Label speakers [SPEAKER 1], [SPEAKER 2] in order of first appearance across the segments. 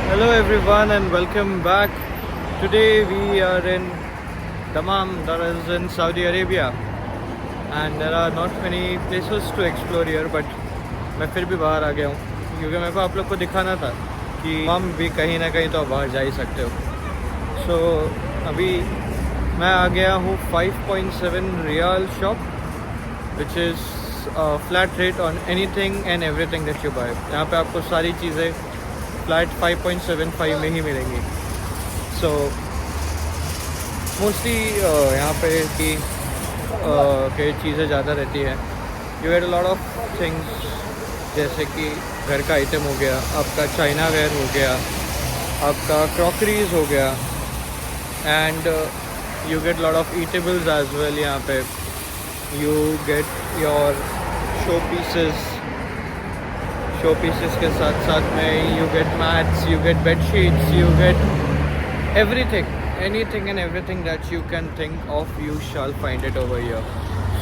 [SPEAKER 1] Hello everyone and welcome back. Today we are in Dammam, that is in Saudi Arabia, and there are not many places to explore here, but मैं फिर भी बाहर आ गया हूँ क्योंकि मेरे को आप लोग को दिखाना था कि हम भी कहीं ना कहीं तो बाहर जा ही सकते हो. So अभी मैं आ गया हूँ 5.7 riyal shop which is flat rate on anything and everything that you buy. यहाँ पे आपको सारी चीज़ें फ्लैट 5.75 में ही मिलेंगी. सो मोस्टली यहाँ पे की चीज़ें ज़्यादा रहती है. You get a lot of things जैसे कि घर का आइटम हो गया, आपका चाइना वेयर हो गया, आपका क्रॉकरीज हो गया, and you get lot of eatables as well. यहाँ पे you get your show pieces के साथ साथ में you get mats, you get bed sheets, you get everything, anything and everything that you can think of, you shall find it over here.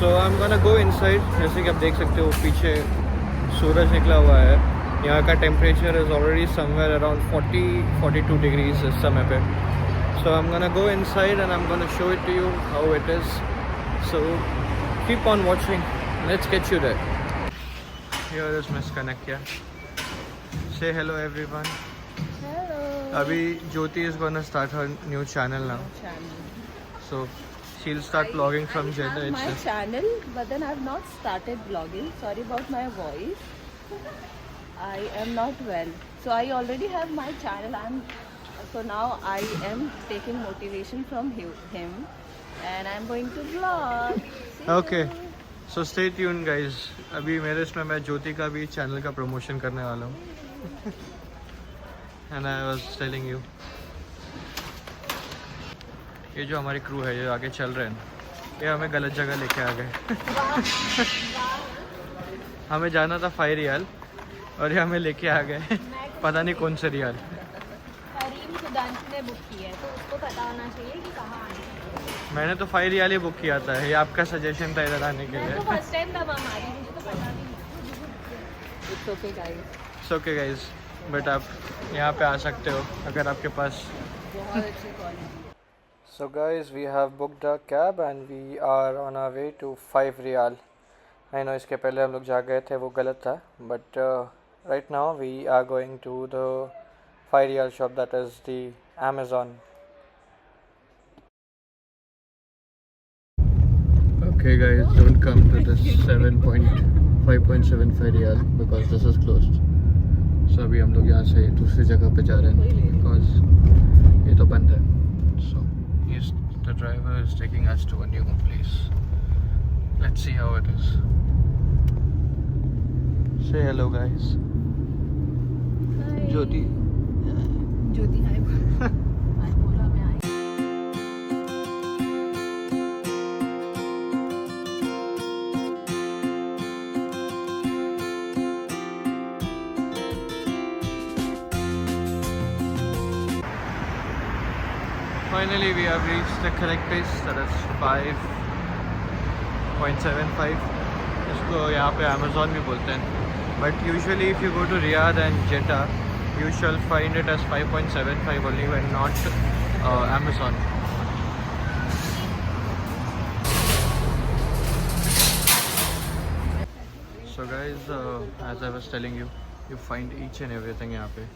[SPEAKER 1] So I'm gonna go inside. जैसे कि आप देख सकते हो पीछे सूरज निकला हुआ है. यहाँ का temperature is already somewhere around 40-42 degrees इस समय पे. So I'm gonna go inside and I'm gonna show it to you how it is. So keep on watching. Let's get you there. Here is Miss Kanakya. Say hello everyone.
[SPEAKER 2] Hello.
[SPEAKER 1] Abhi Jyoti is gonna start her new channel now. So she'll start vlogging from Jeddah
[SPEAKER 2] I have my
[SPEAKER 1] itself.
[SPEAKER 2] channel, but then I've not started vlogging. Sorry about my voice. I am not well, so I already have my channel. So now I am taking motivation from him, and I'm going to vlog. See
[SPEAKER 1] Okay.
[SPEAKER 2] you.
[SPEAKER 1] So stay tuned guys. अभी मेरे इसमें मैं ज्योति का भी channel का promotion करने वाला हूँ. And I was telling you, ये जो हमारी क्रू है ये आगे चल रहे हैं, ये हमें गलत जगह लेके आ गए. हमें जाना था 5 रियाल और ये हमें लेके आ गए पता नहीं कौन से रियाल.
[SPEAKER 2] करीम सुदांशु ने बुक की है, तो उसको पता होना चाहिए कि कहाँ आना है.
[SPEAKER 1] मैंने तो 5 रियाल ही बुक किया था. ये आपका सजेशन था इधर आने के लिए.
[SPEAKER 2] फर्स्ट टाइम था हमारी, मुझे तो पता नहीं. It's okay guys.
[SPEAKER 1] It's okay guys, but आप यहाँ पे आ सकते हो अगर आपके पास.
[SPEAKER 2] बहुत अच्छी quality.
[SPEAKER 1] So guys, we have booked a cab and we are on our way to 5 riyal. I know इसके पहले हम लोग जा गए थे, वो गलत था, but right now we are going to the 5 riyal shop, that is the Amazon. Okay guys, don't come to this 5.75 riyal because this is closed. So अभी हम लोग यहाँ से दूसरी जगह पे जा रहे हैं because ये तो बंद है. So the driver is taking us to a new place. Let's see how it is. Say hello guys.
[SPEAKER 2] Hi.
[SPEAKER 1] Jyoti.
[SPEAKER 2] ज्योति हाय. हाय बोला मैं आई.
[SPEAKER 1] Finally we have reached the correct place, that is 5.75. इसको यहाँ पे Amazon भी बोलते हैं, but usually if you go to Riyadh and Jeddah you shall find it as 5.75 only, when not Amazon. So guys, as I was telling you, you find each and everything यहाँ पे.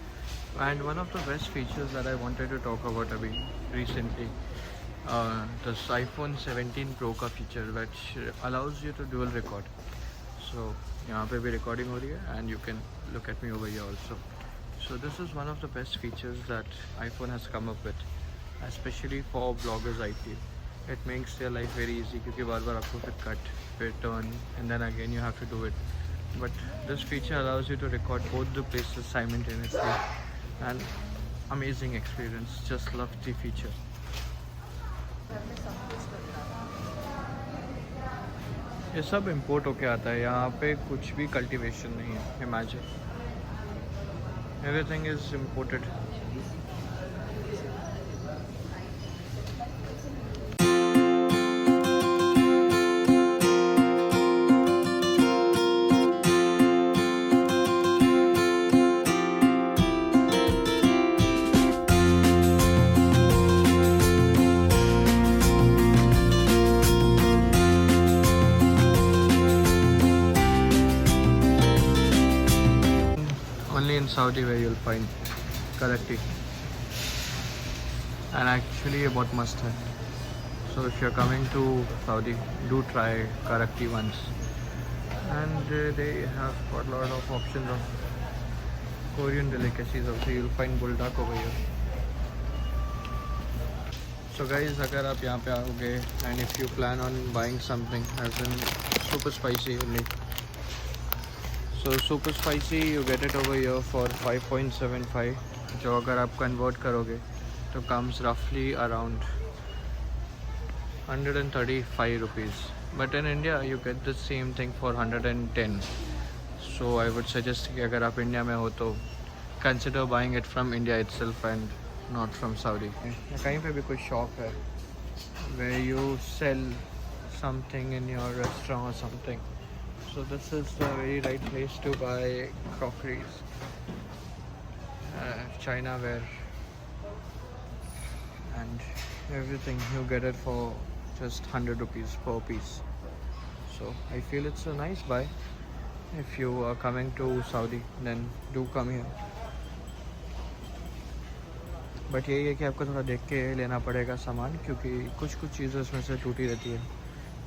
[SPEAKER 1] And one of the best features that I wanted to talk about abhi recently, this iPhone 17 Pro का feature which allows you to dual record. So यहाँ पे भी recording हो रही है and you can look at me over here also. So this is one of the best features that iPhone has come up with, especially for bloggers I feel. It makes their life very easy क्योंकि बार बार आपको फिर cut, फिर turn and then again you have to do it. But this feature allows you to record both the places simultaneously. And amazing experience. Just love the feature. ये सब import होके आता है. यहाँ पे कुछ भी कल्टीवेशन नहीं है. Imagine, everything is imported. Saudi where you'll find Karakti. And actually ये बहुत मस्त है. So if you're coming to Saudi, do try Karakti once. And they have got a lot of options of Korean delicacies also. You'll find buldak over here. So guys, अगर आप यहाँ पे आओगे and if you plan on buying something as in super spicy only, so super spicy you get it over here for 5.75, जो अगर आप convert करोगे तो comes roughly around 135 rupees. But in India you get the same thing for 110. So I would suggest कि अगर आप India में हो तो consider buying it from India itself and not from Saudi. कहीं पे भी कोई shop है where you sell something in your restaurant or something. So this is the very right place to buy crockeries. Chinaware and everything, you get it for just 100 rupees per piece. So I feel it's a nice buy. If you are coming to Saudi, then do come here. But यही है कि आपको थोड़ा देख के लेना पड़ेगा सामान, क्योंकि कुछ कुछ चीज़ें उसमें से टूटी रहती है.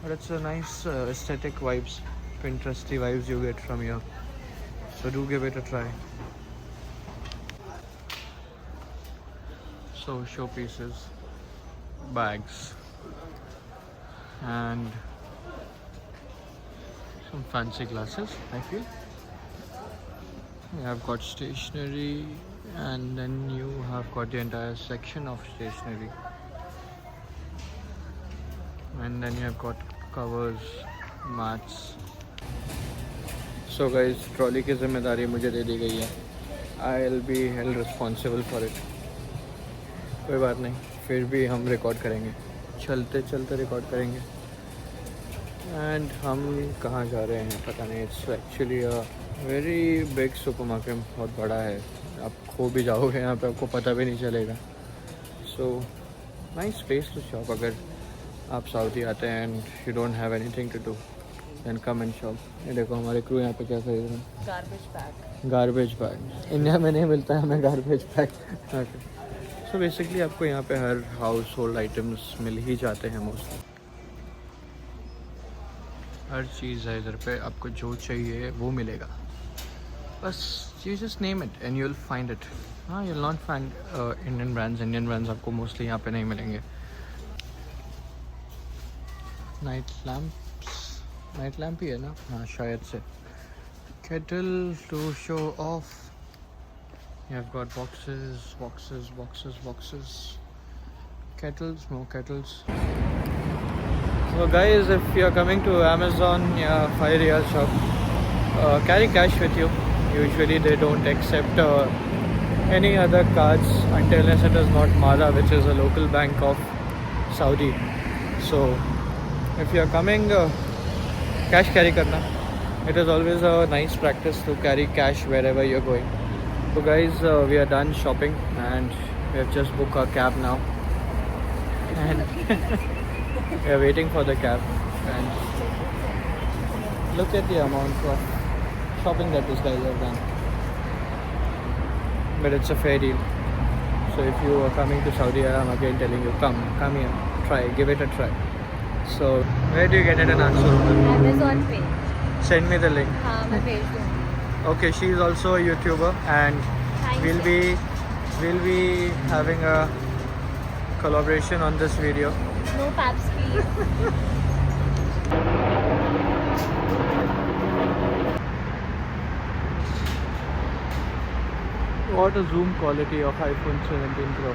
[SPEAKER 1] But it's a nice aesthetic vibes, Pinteresty vibes you get from here. So do give it a try. So show pieces, bags and some fancy glasses. I feel you have got stationery, and then you have got the entire section of stationery, and then you have got covers, mats. So guys, trolley की जिम्मेदारी मुझे दे दी गई है. I'll be held responsible for it. कोई बात नहीं, फिर भी हम रिकॉर्ड करेंगे, चलते चलते रिकॉर्ड करेंगे. एंड हम कहाँ जा रहे हैं पता नहीं. It's actually a very big super market, बहुत बड़ा है. आप खो भी जाओगे यहाँ पे, आपको पता भी नहीं चलेगा. So nice place to shop. अगर आप सऊदी आते हैं and you don't have anything to do, then come and shop. ये देखो हमारे क्रू यहाँ पे क्या खरीद रहे हैं. Garbage bag. इंडिया में नहीं मिलता है हमें गार्बेज बैग. सो बेसिकली आपको यहाँ पे हर हाउस होल्ड आइटम्स मिल ही जाते हैं मोस्टली. हर चीज़ है इधर पे, आपको जो चाहिए वो मिलेगा. बस you just name it and you'll find it. हाँ, you'll not find Indian brands. Indian brands आपको mostly यहाँ पे नहीं मिलेंगे. नाइट लैम्प ही है ना? हाँ शायद से. Kettle to show off. You have got boxes. Kettles, more kettles. So guys, if you're coming to Amazon, yeah, 5 Riyal shop, carry cash with you. Usually they don't accept any other cards unless it is not Mara, which is a local bank of Saudi. So if you're coming, cash carry karna. It is always a nice practice to carry cash wherever you're going. So guys, we are done shopping and we have just booked our cab now. And we are waiting for the cab. And look at the amount of shopping that these guys have done. But it's a fair deal. So if you are coming to Saudi, I'm again telling you, come here, try, give it a try. So where do you get it in Ansur?
[SPEAKER 2] Amazon page.
[SPEAKER 1] Send me the link.
[SPEAKER 2] हाँ मैं भेज दूँगी.
[SPEAKER 1] Okay, she is also a YouTuber and we'll be having a collaboration on this video.
[SPEAKER 2] No paps please.
[SPEAKER 1] What a zoom quality of iPhone 17 Pro.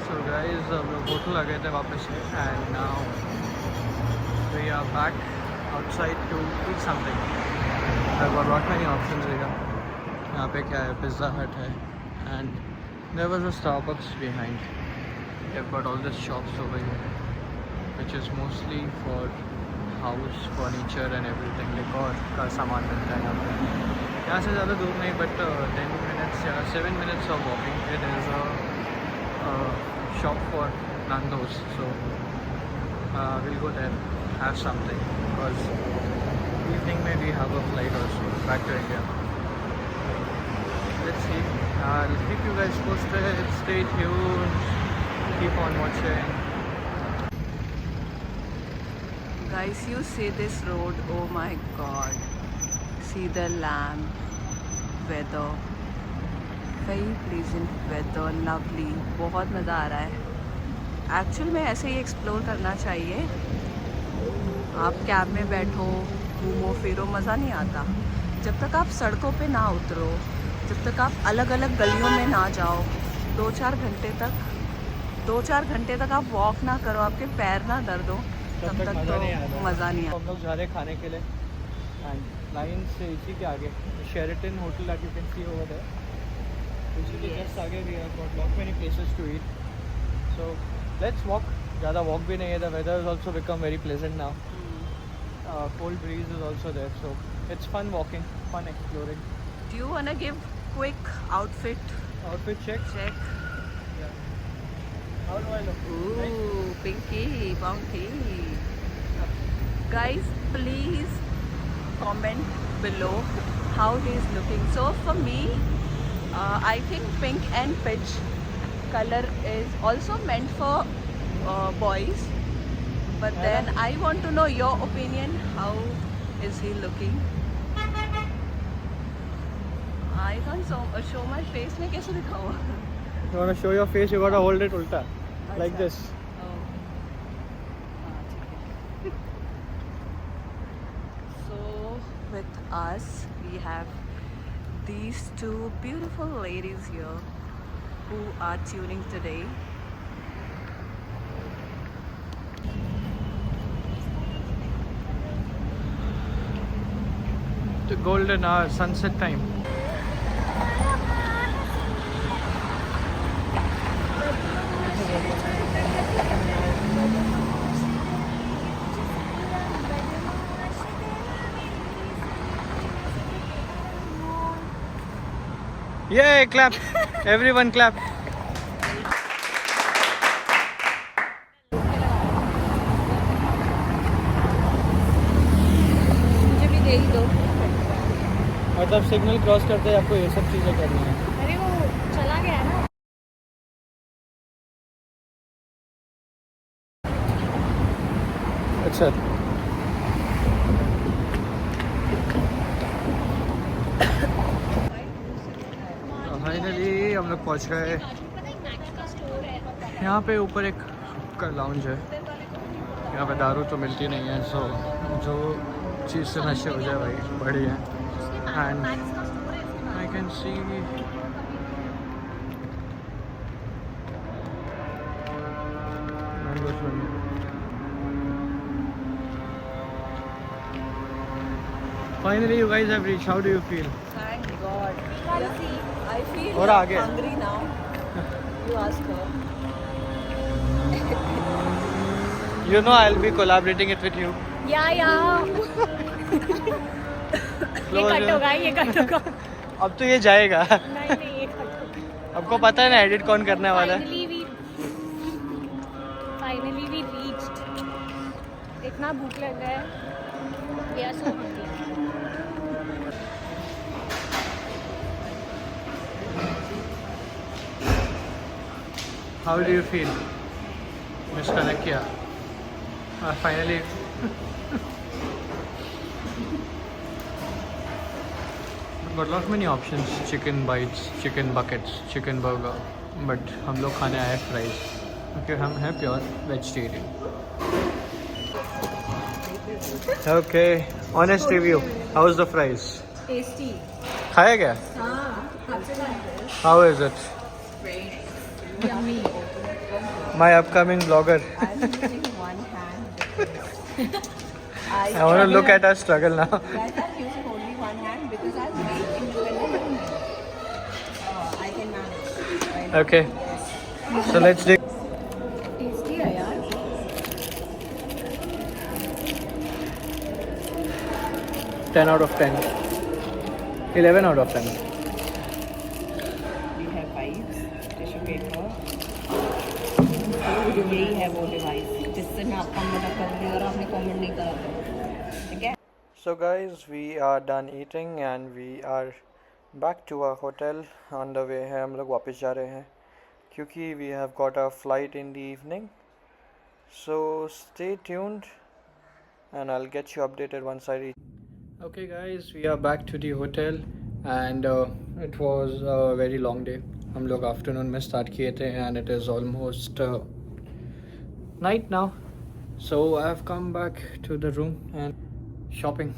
[SPEAKER 1] So guys, हम लोग hotel आ गए थे वापस से and now we are back outside to eat something. I've got not many options here. यहाँ पे क्या है, Pizza Hut है and there was a Starbucks behind. They've got all these shops over here. which is mostly for house furniture and everything, decor का सामान मिलता है यहाँ पे. यहाँ से ज़्यादा दूर नहीं, but 10 minutes या 7 minutes of walking. It is a shop for Nando's, so we'll go there, have something, because evening may we have a flight also back to India. Let's see. I'll keep you guys posted. Stay tuned. Keep on watching.
[SPEAKER 2] Guys, you see this road? Oh my God! See the lamp, weather, very pleasant weather, lovely. बहुत मज़ा आ रहा है. Actual में ऐसे ही explore करना चाहिए. आप cab में बैठो, घूमो फिरो, मज़ा नहीं आता. जब तक आप सड़कों पे ना उतरो, जब तक आप अलग अलग गलियों में ना जाओ, 2-4 घंटे तक आप वॉक ना करो, आपके पैर ना दर्द हो, तब तक तो मज़ा नहीं आता.
[SPEAKER 1] हम लोग जा रहे हैं खाने के लिए, एंड लाइन से इसी के आगे Sheraton hotel that you can see over there. इसी के जस्ट आगे we have got lot many places to eat. So let's walk. ज़्यादा वॉक भी नहीं है. The weather is also become very pleasant now. Cold breeze is also there, so it's fun walking, fun exploring.
[SPEAKER 2] Do you wanna give quick outfit
[SPEAKER 1] Outfit check.
[SPEAKER 2] check?
[SPEAKER 1] Yeah. How do I look?
[SPEAKER 2] Ooh, pinky, bounty. Guys, please comment below how he is looking. So for me, I think pink and peach color is also meant for boys. But then I want to know your opinion. How is he looking? I can't show my face. मैं कैसे दिखाऊँ?
[SPEAKER 1] You want to show your face? You got to hold it ulta, like this.
[SPEAKER 2] Oh. So with us we have these two beautiful ladies here who are tuning today.
[SPEAKER 1] The golden hour, sunset time. Yay, clap. Everyone clap.
[SPEAKER 2] मुझे भी दे ही दो.
[SPEAKER 1] मतलब signal cross करते हैं आपको ये सब चीज़ें करनी है.
[SPEAKER 2] अरे वो चला गया ना.
[SPEAKER 1] अच्छा. फाइनली हम लोग पहुंच गए. यहाँ पे ऊपर एक का लाउंज है. यहाँ पे दारू तो मिलती नहीं है, सो जो चीज़ से नशे हो जाए भाई बढ़िया है. And I can see finally you guys have reached. How do you feel?
[SPEAKER 2] Thank God. I feel
[SPEAKER 1] और आगे?
[SPEAKER 2] hungry now. You ask her.
[SPEAKER 1] You know I'll be collaborating it with you.
[SPEAKER 3] या ये कट होगा, ये cut होगा.
[SPEAKER 1] अब तो ये जाएगा.
[SPEAKER 3] नहीं नहीं, ये कट होगा.
[SPEAKER 1] आपको पता है ना एडिट कौन करने वाला है.
[SPEAKER 3] Finally we reached. इतना भूख लग रहा है. We are so hungry.
[SPEAKER 1] How do you feel? Miss Kanakya. Finally. Got lot many options. Chicken bites, chicken buckets, chicken burger. But हम लोग खाने आए fries. क्योंकि हम हैं pure vegetarian. Okay. Honest review. How's the fries?
[SPEAKER 3] Tasty.
[SPEAKER 1] खाया क्या?
[SPEAKER 3] हाँ,
[SPEAKER 1] How is it?
[SPEAKER 3] yummy.
[SPEAKER 1] My upcoming blogger.
[SPEAKER 2] I'm using one hand.
[SPEAKER 1] I want to look at her struggle now.
[SPEAKER 2] Guys, I'm using only one hand because I'm very independent. I can manage.
[SPEAKER 1] Okay. So let's dig.
[SPEAKER 3] Tasty है यार.
[SPEAKER 1] 10 out of 10. 11 out of 10.
[SPEAKER 2] We have pipes, tissue paper, यही है वो device जिससे मैं आपका मदद करूँगी और आपने कमेंट नहीं करा था, ठीक है?
[SPEAKER 1] So guys, we are done eating and we are back to our hotel. On the way है हम लोग वापस जा रहे हैं क्योंकि we have got a flight in the evening. So stay tuned and I'll get you updated once I reach. Okay guys, we are back to the hotel and it was a very long day. हम लोग afternoon में start किए थे and it is almost night now. So I have come back to the room and shopping.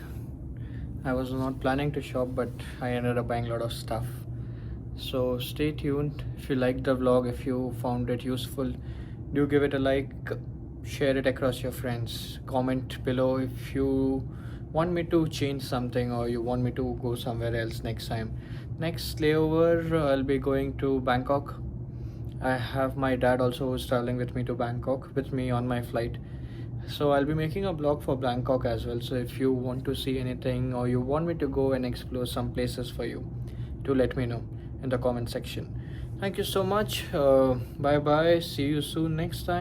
[SPEAKER 1] I was not planning to shop but I ended up buying a lot of stuff. So stay tuned. If you liked the vlog, if you found it useful, do give it a like, share it across your friends, comment below if you want me to change something or you want me to go somewhere else next time. Next layover I'll be going to Bangkok. I have my dad also who's traveling with me to Bangkok with me on my flight. So I'll be making a blog for Bangkok as well. So if you want to see anything or you want me to go and explore some places for you, do let me know in the comment section. Thank you so much. Bye bye. See you soon next time.